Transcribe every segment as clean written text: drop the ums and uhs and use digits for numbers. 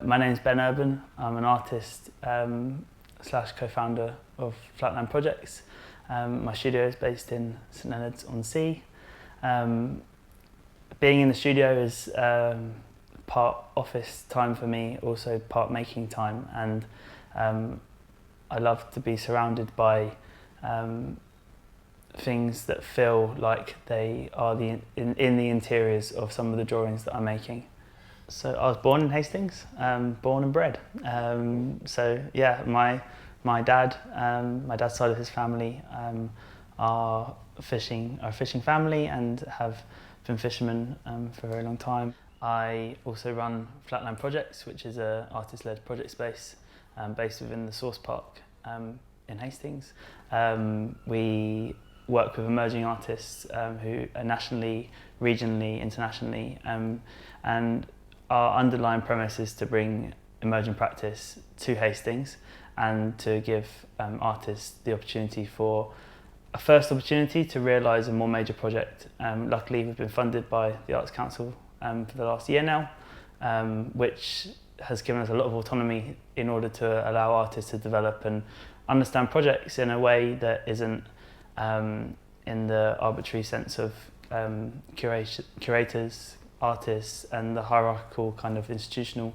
My name's Ben Urban. I'm an artist slash co-founder of Flatland Projects. My studio is based in St Leonard's on Sea. Being in the studio is part office time for me, also part making time, and I love to be surrounded by things that feel like they are in the interiors of some of the drawings that I'm making. So I was born in Hastings, born and bred. So yeah, my dad's side of his family are a fishing family and have been fishermen for a very long time. I also run Flatland Projects, which is an artist-led project space based within the Source Park in Hastings. We work with emerging artists who are nationally, regionally, internationally, and our underlying premise is to bring emerging practice to Hastings and to give artists the opportunity for a first opportunity to realise a more major project. Luckily, we've been funded by the Arts Council for the last year now, which has given us a lot of autonomy in order to allow artists to develop and understand projects in a way that isn't in the arbitrary sense of curators, artists, and the hierarchical kind of institutional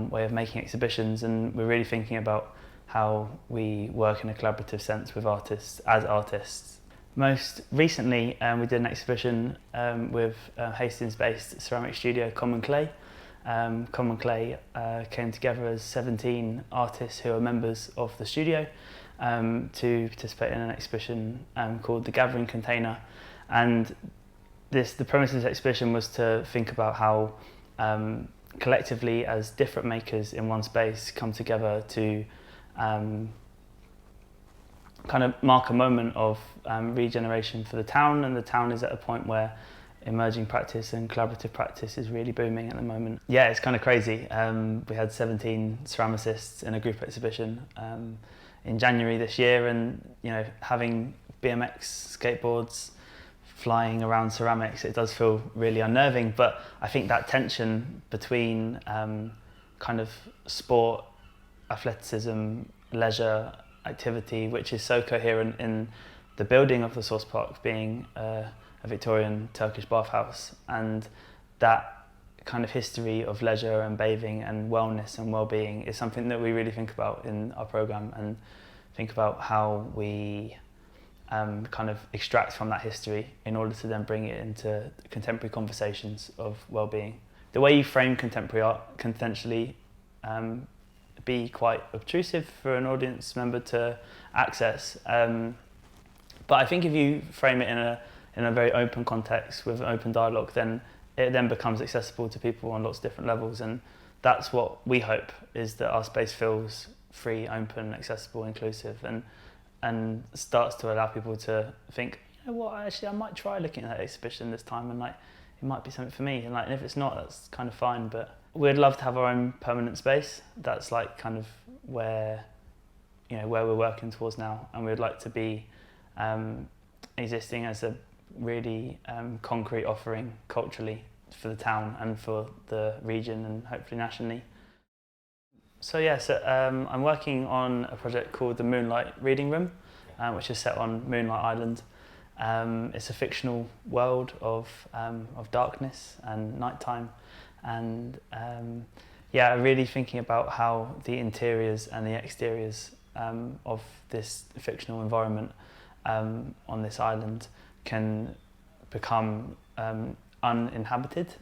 way of making exhibitions. And we're really thinking about how we work in a collaborative sense with artists as artists. Most recently, we did an exhibition with Hastings-based ceramic studio Common Clay. Common Clay came together as 17 artists who are members of the studio to participate in an exhibition called The Gathering Container. And the premise of this exhibition was to think about how collectively, as different makers in one space, come together to kind of mark a moment of regeneration for the town. And the town is at a point where emerging practice and collaborative practice is really booming at the moment. Yeah, it's kind of crazy. We had 17 ceramicists in a group exhibition in January this year, and having BMX skateboards flying around ceramics, it does feel really unnerving. But I think that tension between kind of sport, athleticism, leisure, activity, which is so coherent in the building of the Source Park being a Victorian Turkish bathhouse, and that kind of history of leisure and bathing and wellness and well-being is something that we really think about in our programme, and think about how we kind of extract from that history in order to then bring it into contemporary conversations of well-being. The way you frame contemporary art can potentially be quite obtrusive for an audience member to access, but I think if you frame it in a very open context with an open dialogue, then it then becomes accessible to people on lots of different levels. And that's what we hope, is that our space feels free, open, accessible, inclusive, and starts to allow people to think, you know what, actually I might try looking at that exhibition this time, and it might be something for me. And if it's not, that's kind of fine. But we'd love to have our own permanent space. That's kind of where we're working towards now, and we'd like to be existing as a really concrete offering culturally for the town and for the region, and hopefully nationally. So I'm working on a project called the Moonlight Reading Room, which is set on Moonlight Island. It's a fictional world of darkness and nighttime, and really thinking about how the interiors and the exteriors of this fictional environment on this island can become uninhabited,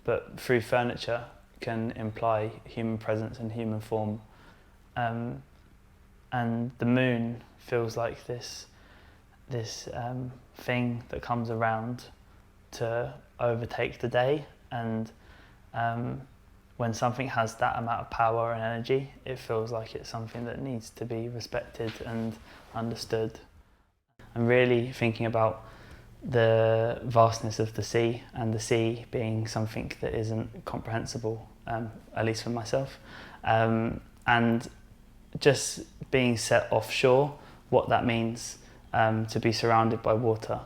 but through furniture can imply human presence and human form. And the moon feels like this thing that comes around to overtake the day, and when something has that amount of power and energy, it feels like it's something that needs to be respected and understood. I'm really thinking about the vastness of the sea, and the sea being something that isn't comprehensible, at least for myself, and just being set offshore, what that means to be surrounded by water,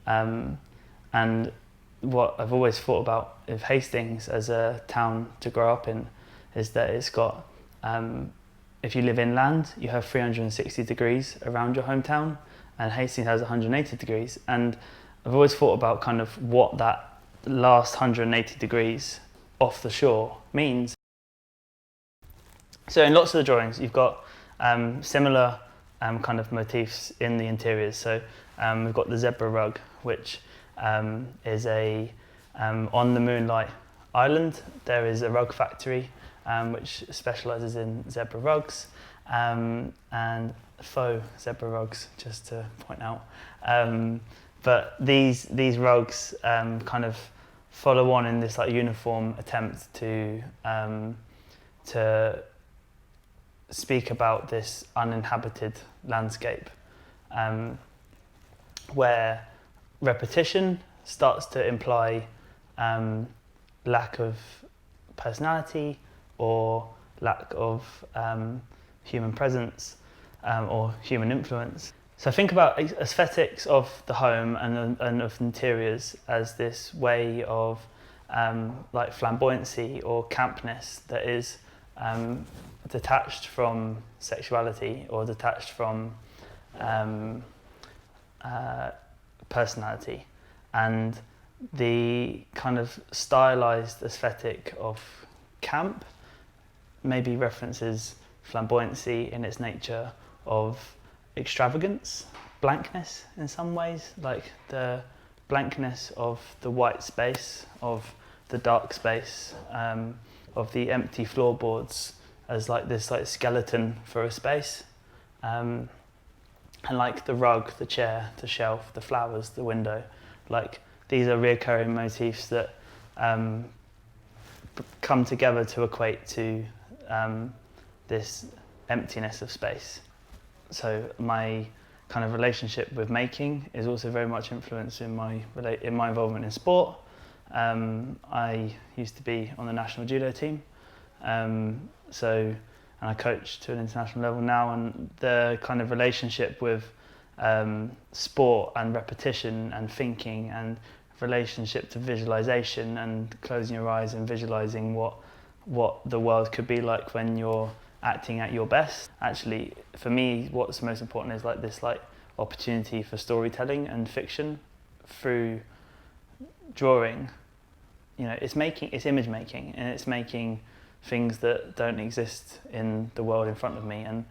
and what I've always thought about with Hastings as a town to grow up in is that it's got, if you live inland, you have 360 degrees around your hometown, and Hastings has 180 degrees. And I've always thought about kind of what that last 180 degrees off the shore means. So in lots of the drawings, you've got similar kind of motifs in the interiors. So we've got the zebra rug, which is a on the Moonlight Island. There is a rug factory which specialises in zebra rugs and faux zebra rugs, just to point out. But these rugs kind of follow on in this like uniform attempt to speak about this uninhabited landscape, where repetition starts to imply lack of personality or lack of human presence or human influence. So I think about aesthetics of the home and of interiors as this way of like flamboyancy or campness that is detached from sexuality or detached from personality, and the kind of stylized aesthetic of camp maybe references flamboyancy in its nature of extravagance, blankness in some ways, like the blankness of the white space, of the dark space, of the empty floorboards as like this like skeleton for a space, and like the rug, the chair, the shelf, the flowers, the window, like these are recurring motifs that come together to equate to this emptiness of space. So my kind of relationship with making is also very much influenced in my involvement in sport. I used to be on the national judo team, and I coach to an international level now, and the kind of relationship with sport and repetition and thinking and relationship to visualization and closing your eyes and visualizing what the world could be like when you're acting at your best. Actually, for me, what's most important is like this like opportunity for storytelling and fiction through drawing. You know, it's image making, and it's making things that don't exist in the world in front of me. And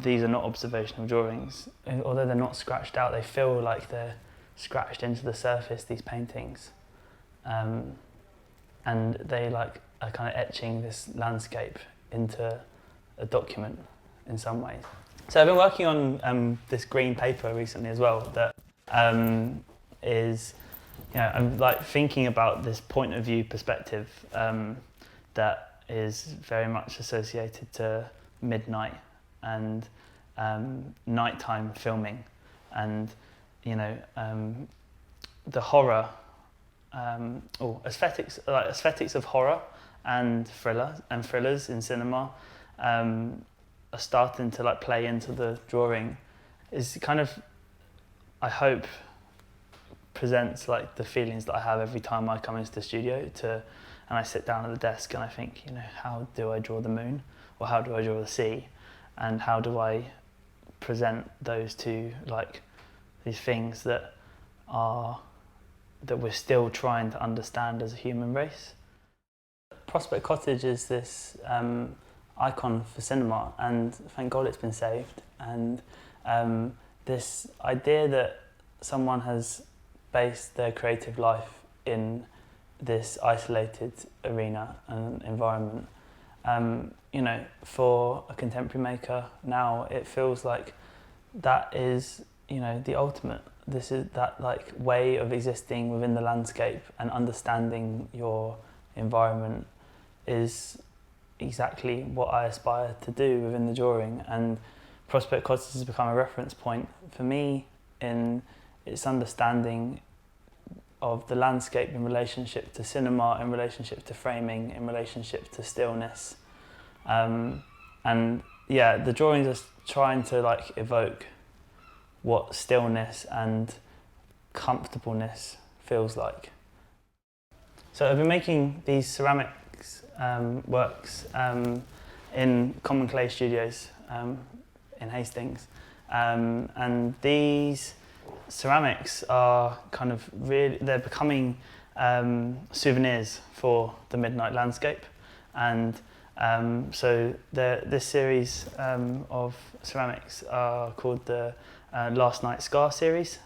these are not observational drawings. Although they're not scratched out, they feel like they're scratched into the surface, these paintings. And they like are kind of etching this landscape into a document in some ways. So I've been working on this green paper recently as well that is, you know, I'm like thinking about this point of view perspective that is very much associated to midnight and nighttime filming, and you know the horror or aesthetics of horror and thrillers in cinema are starting to like play into the drawing. Is kind of, I hope, presents like the feelings that I have every time I come into the studio and I sit down at the desk and I think, you know, how do I draw the moon, or how do I draw the sea, and how do I present those two, like these things that we're still trying to understand as a human race. Prospect Cottage is this icon for cinema, and thank God it's been saved. And this idea that someone has based their creative life in this isolated arena and environment, you know, for a contemporary maker now, it feels like that is, you know, the ultimate. This is that like way of existing within the landscape and understanding your environment is exactly what I aspire to do within the drawing. And Prospect Cottage has become a reference point for me in its understanding of the landscape in relationship to cinema, in relationship to framing, in relationship to stillness. And yeah, the drawings are trying to like evoke what stillness and comfortableness feels like. So I've been making these ceramics works in Common Clay Studios in Hastings, and these ceramics are kind of they're becoming souvenirs for the midnight landscape, and so this series of ceramics are called the Last Night Scar series.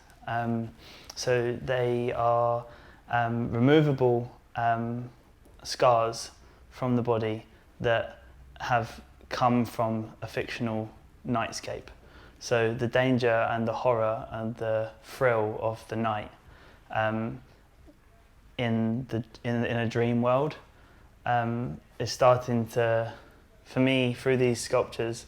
So they are removable scars from the body that have come from a fictional nightscape. So the danger and the horror and the thrill of the night in a dream world is starting to, for me, through these sculptures,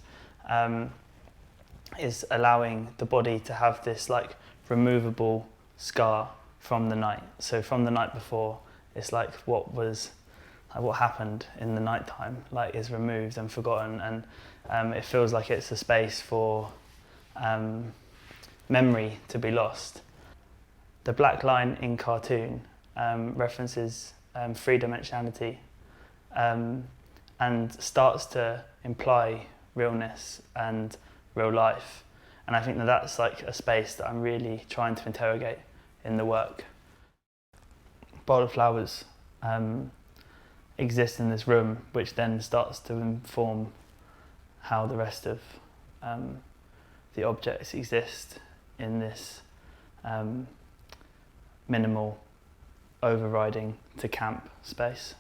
is allowing the body to have this like removable scar from the night. So from the night before, it's like what happened in the nighttime, like is removed and forgotten, and it feels like it's a space for memory to be lost. The black line in cartoon references three-dimensionality and starts to imply realness and real life, and I think that that's like a space that I'm really trying to interrogate in the work. Bowl of flowers exist in this room, which then starts to inform how the rest of the objects exist in this minimal overriding to camp space.